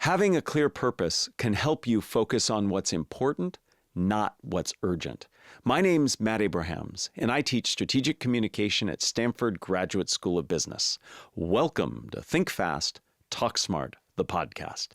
Having a clear purpose can help you focus on what's important, not what's urgent. My name's Matt Abrahams, and I teach strategic communication at Stanford Graduate School of Business. Welcome to Think Fast, Talk Smart, the podcast.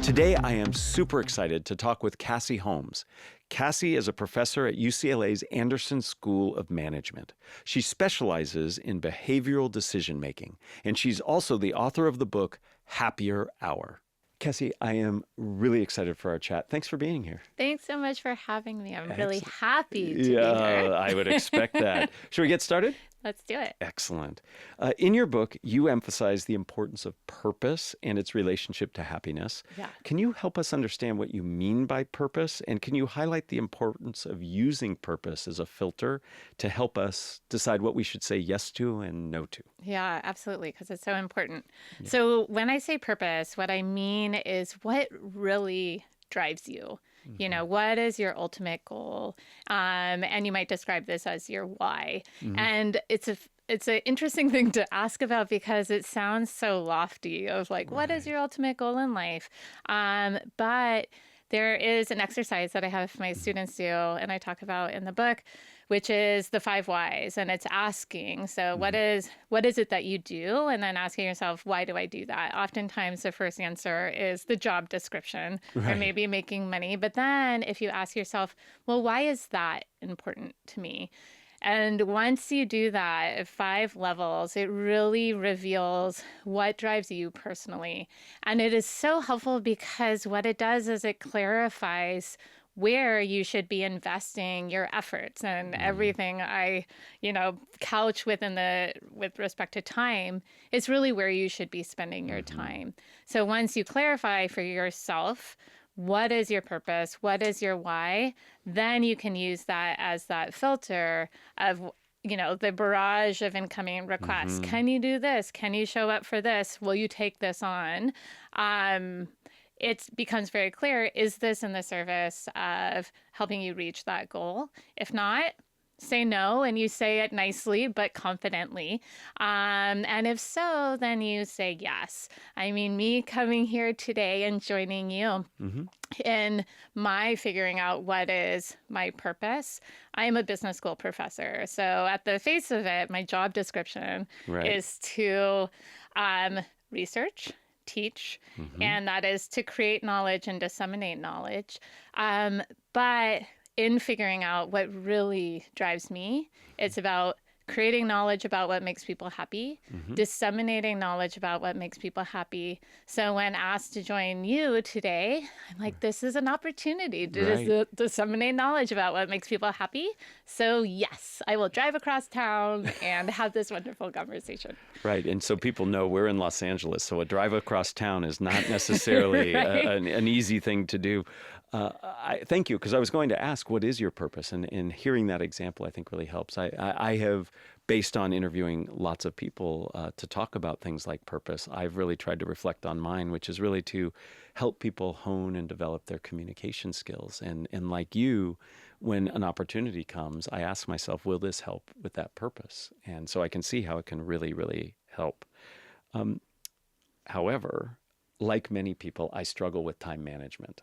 Today, I am super excited to talk with Cassie Holmes. Cassie is a professor at UCLA's Anderson School of Management. She specializes in behavioral decision-making, and she's also the author of the book, Happier Hour. Cassie, I am really excited for our chat. Thanks for being here. Thanks so much for having me. I'm really happy to be Yeah, here. I would expect that. Should we get started? Let's do it. Excellent. In your book, you emphasize the importance of purpose and its relationship to happiness. Yeah. Can you help us understand what you mean by purpose? And can you highlight the importance of using purpose as a filter to help us decide what we should say yes to and no to? Yeah, absolutely, because it's so important. Yeah. So when I say purpose, what I mean is what really drives you. You know, what is your ultimate goal? And you might describe this as your why. And it's an interesting thing to ask about because it sounds so lofty of like, what is your ultimate goal in life? But there is an exercise that I have my students do and I talk about in the book, which is the 5 whys. And it's asking, so what is it that you do? And then asking yourself, why do I do that? Oftentimes the first answer is the job description or maybe making money. But then if you ask yourself, well, why is that important to me? And once you do that at 5 levels, it really reveals what drives you personally. And it is so helpful because what it does is it clarifies where you should be investing your efforts and everything I, couch with respect to time is really where you should be spending your time. So once you clarify for yourself, what is your purpose? What is your why? Then you can use that as that filter of, the barrage of incoming requests. Can you do this? Can you show up for this? Will you take this on? It becomes very clear, is this in the service of helping you reach that goal? If not, say no, and you say it nicely but confidently. And if so, then you say yes. I mean, me coming here today and joining you in my figuring out what is my purpose, I am a business school professor. So at the face of it, my job description is to research, teach, and that is to create knowledge and disseminate knowledge. But in figuring out what really drives me, it's about creating knowledge about what makes people happy, disseminating knowledge about what makes people happy. So when asked to join you today, I'm like, this is an opportunity to disseminate knowledge about what makes people happy. So yes, I will drive across town and have this wonderful conversation. Right. And so people know we're in Los Angeles, so a drive across town is not necessarily an easy thing to do. Thank you, because I was going to ask, what is your purpose? And hearing that example, I think, really helps. I have, based on interviewing lots of people to talk about things like purpose, I've really tried to reflect on mine, which is really to help people hone and develop their communication skills. And like you, when an opportunity comes, I ask myself, will this help with that purpose? And so I can see how it can really, really help. However, like many people, I struggle with time management.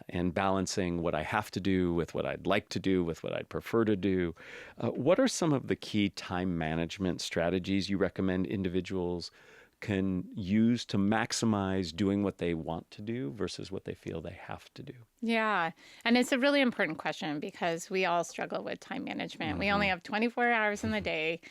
And balancing what I have to do with what I'd like to do, with what I'd prefer to do. What are some of the key time management strategies you recommend individuals can use to maximize doing what they want to do versus what they feel they have to do? Yeah. And it's a really important question because we all struggle with time management. We only have 24 hours in the day.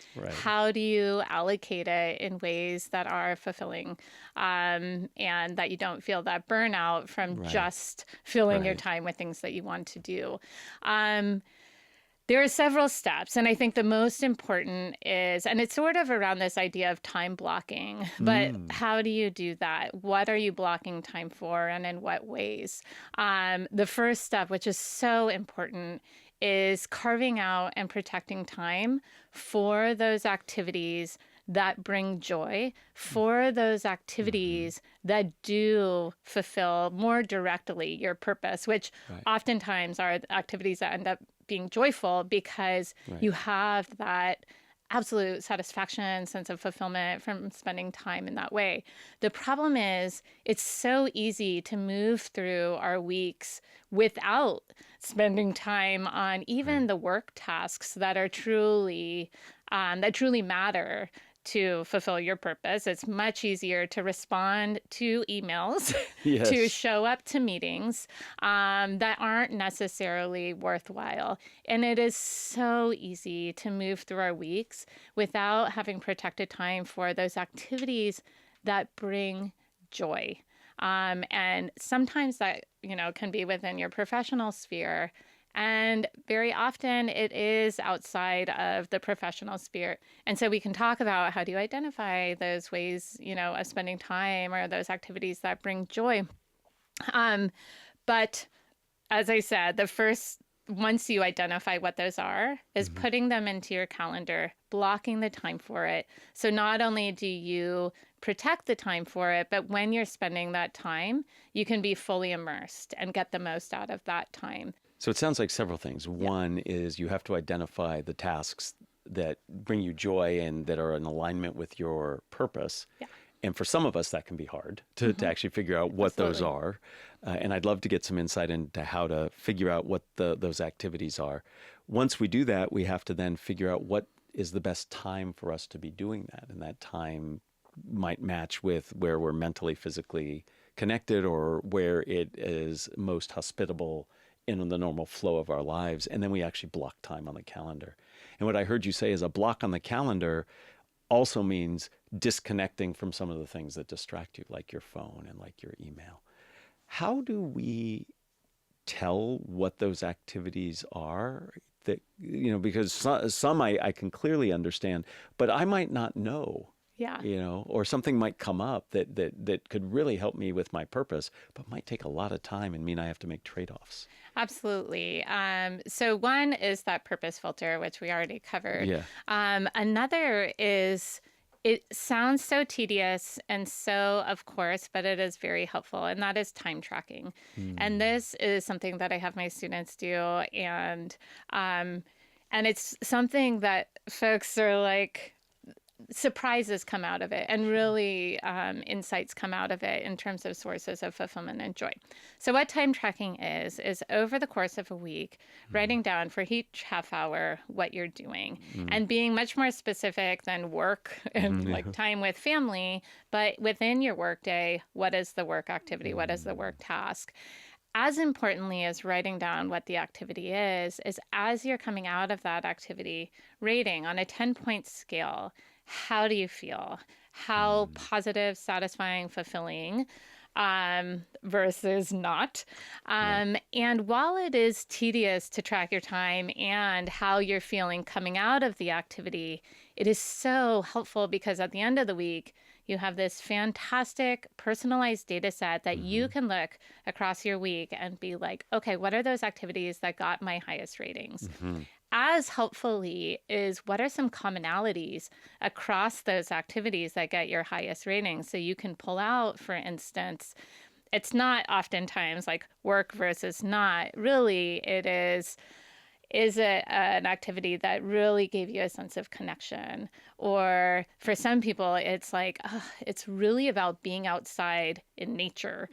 How do you allocate it in ways that are fulfilling and that you don't feel that burnout from just filling your time with things that you want to do? There are several steps, and I think the most important is, and it's sort of around this idea of time blocking, but how do you do that? What are you blocking time for, and in what ways? The first step, which is so important, is carving out and protecting time for those activities that bring joy, for those activities that do fulfill more directly your purpose, which oftentimes are activities that end up being joyful because you have that absolute satisfaction, sense of fulfillment from spending time in that way. The problem is it's so easy to move through our weeks without spending time on even the work tasks that are truly matter to fulfill your purpose. It's much easier to respond to emails, Yes. to show up to meetings that aren't necessarily worthwhile. And it is so easy to move through our weeks without having protected time for those activities that bring joy. And sometimes that, can be within your professional sphere. And very often it is outside of the professional sphere. And so we can talk about how do you identify those ways, of spending time or those activities that bring joy. But as I said, once you identify what those are, is putting them into your calendar, blocking the time for it. So not only do you protect the time for it, but when you're spending that time, you can be fully immersed and get the most out of that time. So it sounds like several things. One is you have to identify the tasks that bring you joy and that are in alignment with your purpose. Yeah. And for some of us, that can be hard to actually figure out what those are. And I'd love to get some insight into how to figure out what those activities are. Once we do that, we have to then figure out what is the best time for us to be doing that. And that time might match with where we're mentally, physically connected or where it is most hospitable in the normal flow of our lives. And then we actually block time on the calendar. And what I heard you say is a block on the calendar also means disconnecting from some of the things that distract you, like your phone and like your email. How do we tell what those activities are? That, because some I can clearly understand, but I might not know. Yeah. Or something might come up that could really help me with my purpose, but might take a lot of time and mean I have to make trade-offs. Absolutely. So one is that purpose filter, which we already covered. Yeah. Another is, it sounds so tedious and so of course, but it is very helpful, and that is time tracking. And this is something that I have my students do, and it's something that folks are like, surprises come out of it, and really insights come out of it in terms of sources of fulfillment and joy. So what time tracking is over the course of a week, writing down for each half hour what you're doing and being much more specific than work and like time with family, but within your workday, what is the work activity? What is the work task? As importantly as writing down what the activity is as you're coming out of that activity, rating on a 10-point scale, how do you feel? How positive, satisfying, fulfilling versus not. And while it is tedious to track your time and how you're feeling coming out of the activity, it is so helpful because at the end of the week, you have this fantastic personalized data set that you can look across your week and be like, okay, what are those activities that got my highest ratings? As helpfully is what are some commonalities across those activities that get your highest ratings? So you can pull out, for instance, it's not oftentimes like work versus not. Really, it is it an activity that really gave you a sense of connection? Or for some people, it's like, it's really about being outside in nature.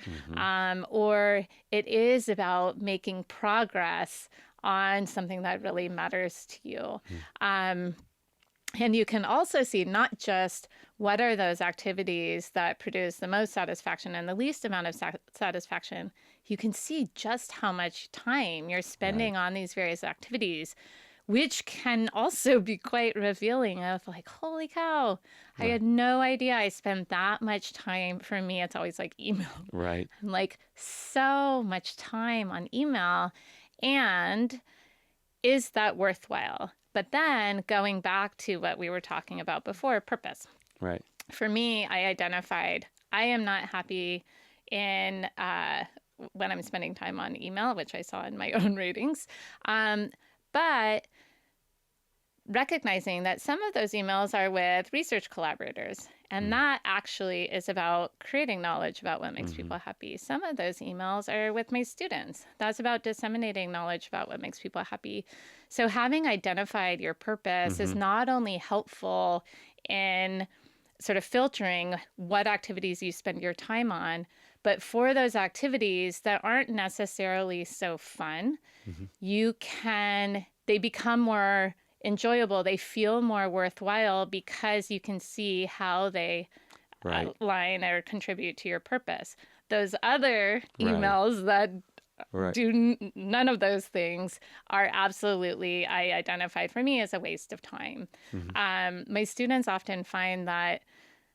Or it is about making progress on something that really matters to you. And you can also see not just what are those activities that produce the most satisfaction and the least amount of satisfaction. You can see just how much time you're spending on these various activities, which can also be quite revealing of like, holy cow, I had no idea I spent that much time. For me, it's always like email. Right. Like so much time on email. And is that worthwhile? But then going back to what we were talking about before, purpose. Right. For me, I identified I am not happy in when I'm spending time on email, which I saw in my own ratings. But recognizing that some of those emails are with research collaborators. And that actually is about creating knowledge about what makes people happy. Some of those emails are with my students. That's about disseminating knowledge about what makes people happy. So having identified your purpose is not only helpful in sort of filtering what activities you spend your time on, but for those activities that aren't necessarily so fun, they become more enjoyable. They feel more worthwhile because you can see how they align or contribute to your purpose. Those other emails that do none of those things are absolutely, I identify for me as a waste of time. My students often find that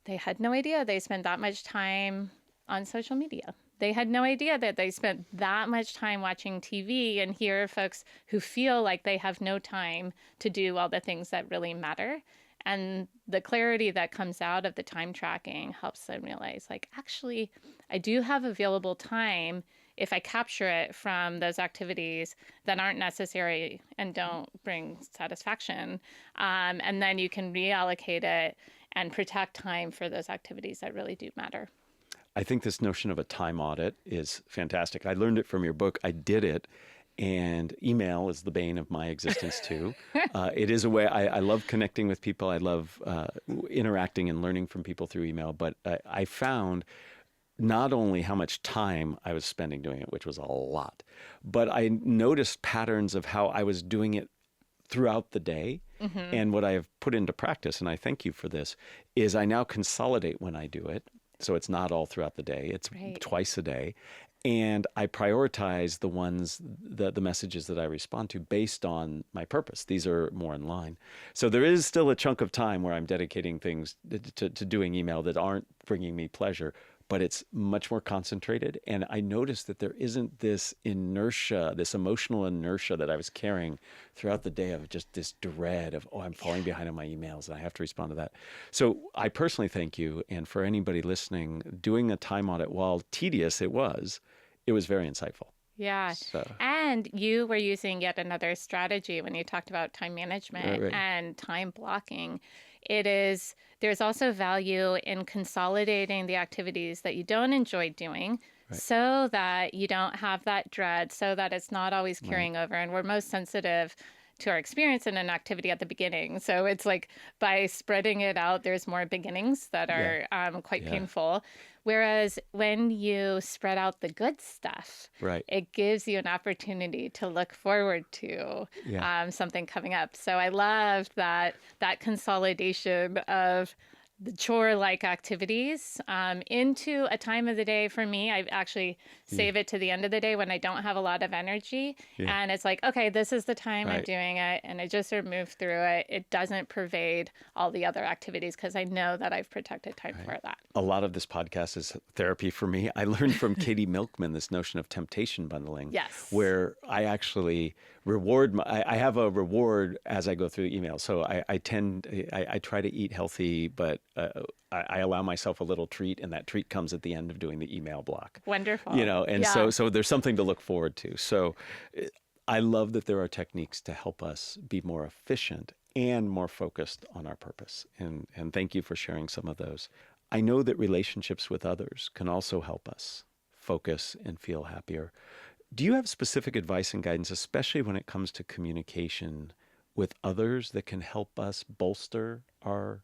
they had no idea they spent that much time on social media. They had no idea that they spent that much time watching TV, and here are folks who feel like they have no time to do all the things that really matter. And the clarity that comes out of the time tracking helps them realize, like, actually, I do have available time if I capture it from those activities that aren't necessary and don't bring satisfaction. And then you can reallocate it and protect time for those activities that really do matter. I think this notion of a time audit is fantastic. I learned it from your book. I did it. And email is the bane of my existence too. It is a way, I love connecting with people. I love interacting and learning from people through email. But I found not only how much time I was spending doing it, which was a lot, but I noticed patterns of how I was doing it throughout the day. And what I have put into practice, and I thank you for this, is I now consolidate when I do it. So it's not all throughout the day. It's twice a day. And I prioritize the messages that I respond to based on my purpose. These are more in line. So there is still a chunk of time where I'm dedicating things to doing email that aren't bringing me pleasure, but it's much more concentrated. And I noticed that there isn't this inertia, this emotional inertia that I was carrying throughout the day of just this dread of, I'm falling behind on my emails and I have to respond to that. So I personally thank you. And for anybody listening, doing a time audit, while tedious it was very insightful. Yeah. So. And you were using yet another strategy when you talked about time management and time blocking. There's also value in consolidating the activities that you don't enjoy doing so that you don't have that dread, so that it's not always carrying over. And we're most sensitive to our experience in an activity at the beginning. So it's like by spreading it out, there's more beginnings that are quite painful. Whereas when you spread out the good stuff, it gives you an opportunity to look forward to something coming up. So I love that consolidation of the chore-like activities into a time of the day. For me, I actually save it to the end of the day when I don't have a lot of energy. And it's like, okay, this is the time I'm doing it. And I just sort of move through it. It doesn't pervade all the other activities because I know that I've protected time for that. A lot of this podcast is therapy for me. I learned from Katie Milkman this notion of temptation bundling, where I actually I have a reward as I go through email. So I try to eat healthy, but I allow myself a little treat, and that treat comes at the end of doing the email block. Wonderful. And so there's something to look forward to. So I love that there are techniques to help us be more efficient and more focused on our purpose. And thank you for sharing some of those. I know that relationships with others can also help us focus and feel happier. Do you have specific advice and guidance, especially when it comes to communication with others, that can help us bolster our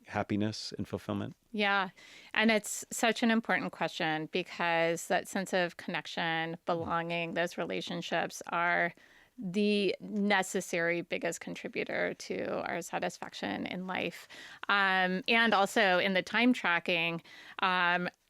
happiness and fulfillment? Yeah. And it's such an important question because that sense of connection, belonging, those relationships are the necessary biggest contributor to our satisfaction in life. And also in the time tracking,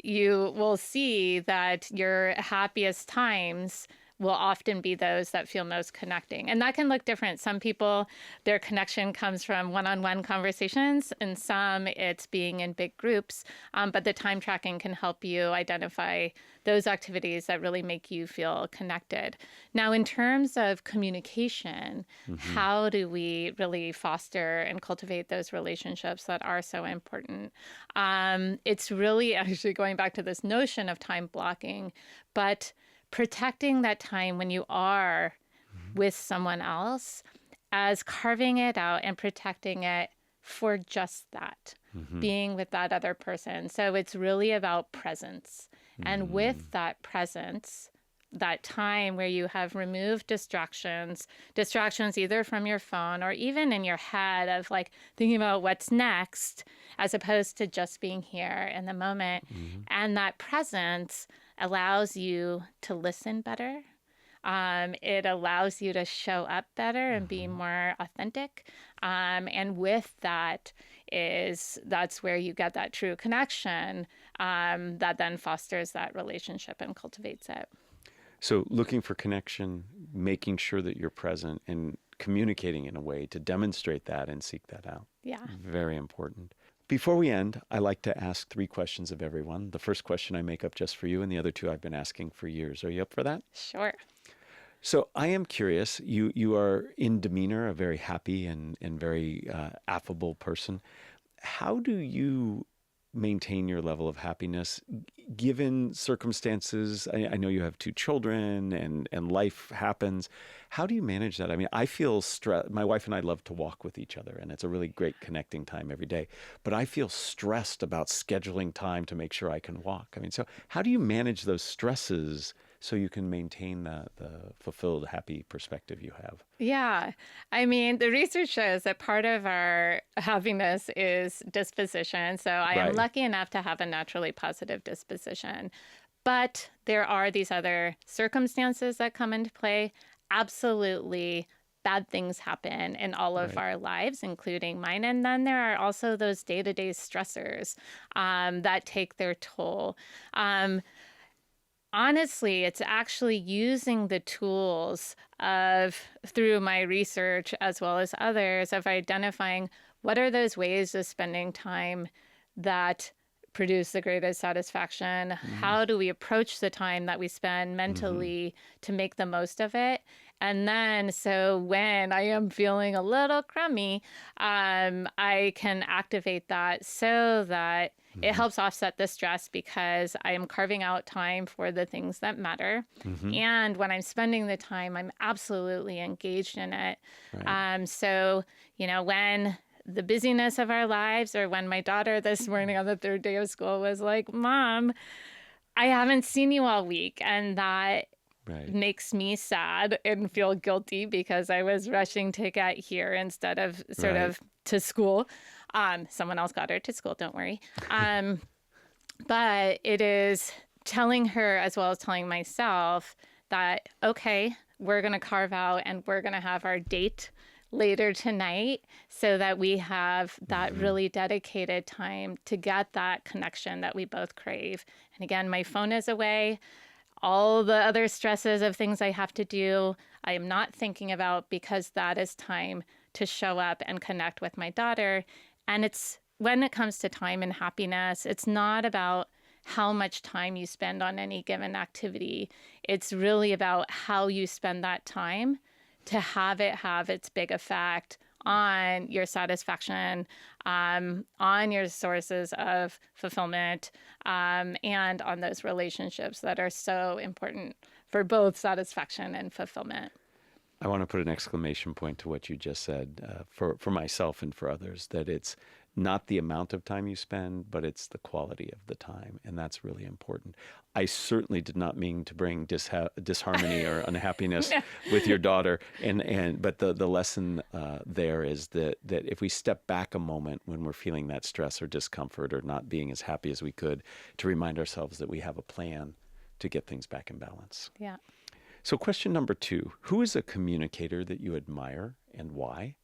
you will see that your happiest times will often be those that feel most connecting. And that can look different. Some people, their connection comes from one-on-one conversations, and some it's being in big groups. But the time tracking can help you identify those activities that really make you feel connected. Now, in terms of communication, how do we really foster and cultivate those relationships that are so important? It's really actually going back to this notion of time blocking, but protecting that time when you are with someone else as carving it out and protecting it for just that, being with that other person. So it's really about presence. And with that presence, that time where you have removed distractions either from your phone or even in your head of like thinking about what's next, as opposed to just being here in the moment. And that presence allows you to listen better. It allows you to show up better and be more authentic. And with that that's where you get that true connection that then fosters that relationship and cultivates it. So looking for connection, making sure that you're present and communicating in a way to demonstrate that and seek that out. Yeah. Very important. Before we end, I like to ask 3 questions of everyone. The first question I make up just for you, and the other 2 I've been asking for years. Are you up for that? Sure. So I am curious, you are in demeanor a very happy and very affable person. How do you maintain your level of happiness given circumstances? I know you have 2 children and life happens. How do you manage that? I mean, I feel stressed. My wife and I love to walk with each other, and it's a really great connecting time every day. But I feel stressed about scheduling time to make sure I can walk. I mean, so how do you manage those stresses so you can maintain the fulfilled, happy perspective you have? Yeah. I mean, the research shows that part of our happiness is disposition. So I am Right. lucky enough to have a naturally positive disposition. But there are these other circumstances that come into play. Absolutely. Bad things happen in all of Right. our lives, including mine. And then there are also those day-to-day stressors that take their toll. Honestly, it's actually using the tools through my research as well as others, of identifying what are those ways of spending time that produce the greatest satisfaction. How do we approach the time that we spend mentally to make the most of it? And then, so when I am feeling a little crummy, I can activate that so that it helps offset the stress, because I am carving out time for the things that matter. And when I'm spending the time, I'm absolutely engaged in it. Right. So, when the busyness of our lives, or when my daughter this morning on the 3rd day of school was like, Mom, I haven't seen you all week. And that Right. makes me sad and feel guilty because I was rushing to get here instead of sort of to school. Someone else got her to school, don't worry. But it is telling her as well as telling myself that, okay, we're going to carve out and we're going to have our date later tonight so that we have that really dedicated time to get that connection that we both crave. And again, my phone is away. All the other stresses of things I have to do, I am not thinking about, because that is time to show up and connect with my daughter. And it's, when it comes to time and happiness, it's not about how much time you spend on any given activity. It's really about how you spend that time to have it have its big effect on your satisfaction, on your sources of fulfillment, and on those relationships that are so important for both satisfaction and fulfillment. I want to put an exclamation point to what you just said, for myself and for others, that it's not the amount of time you spend, but it's the quality of the time. And that's really important. I certainly did not mean to bring disharmony or unhappiness with your daughter. But the lesson there is that if we step back a moment when we're feeling that stress or discomfort or not being as happy as we could, to remind ourselves that we have a plan to get things back in balance. Yeah. So question number 2, who is a communicator that you admire and why?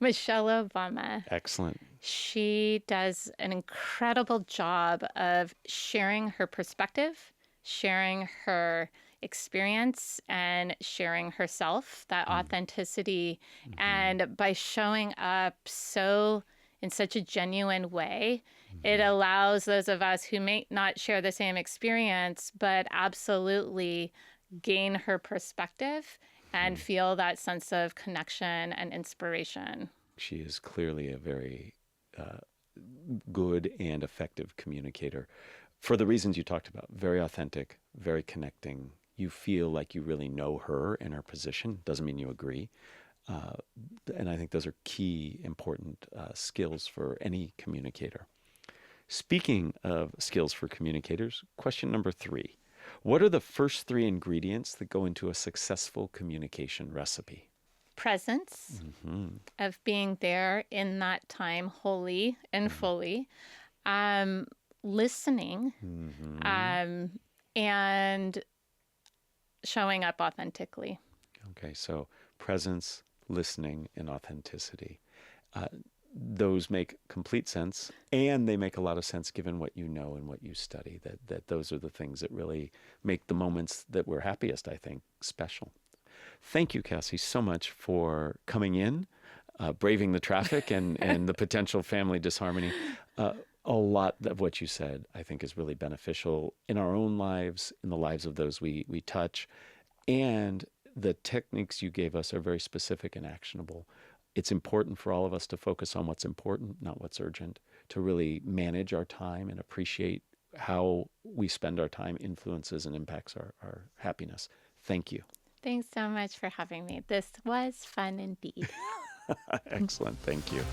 Michelle Obama. Excellent. She does an incredible job of sharing her perspective, sharing her experience, and sharing herself, that authenticity. And by showing up in such a genuine way, it allows those of us who may not share the same experience, but absolutely gain her perspective and feel that sense of connection and inspiration. She is clearly a very good and effective communicator for the reasons you talked about. Very authentic, very connecting, you feel like you really know her and her position. Doesn't mean you agree. And I think those are key, important skills for any communicator. Speaking of skills for communicators, question number 3. What are the first 3 ingredients that go into a successful communication recipe? Presence, of being there in that time wholly and fully, listening, and showing up authentically. Okay, so presence, listening, and authenticity. Those make complete sense, and they make a lot of sense given what you know and what you study, that those are the things that really make the moments that we're happiest, I think, special. Thank you, Cassie, so much for coming in, braving the traffic and the potential family disharmony. A lot of what you said, I think, is really beneficial in our own lives, in the lives of those we touch, and the techniques you gave us are very specific and actionable. It's important for all of us to focus on what's important, not what's urgent, to really manage our time and appreciate how we spend our time influences and impacts our happiness. Thank you. Thanks so much for having me. This was fun indeed. Excellent. Thank you.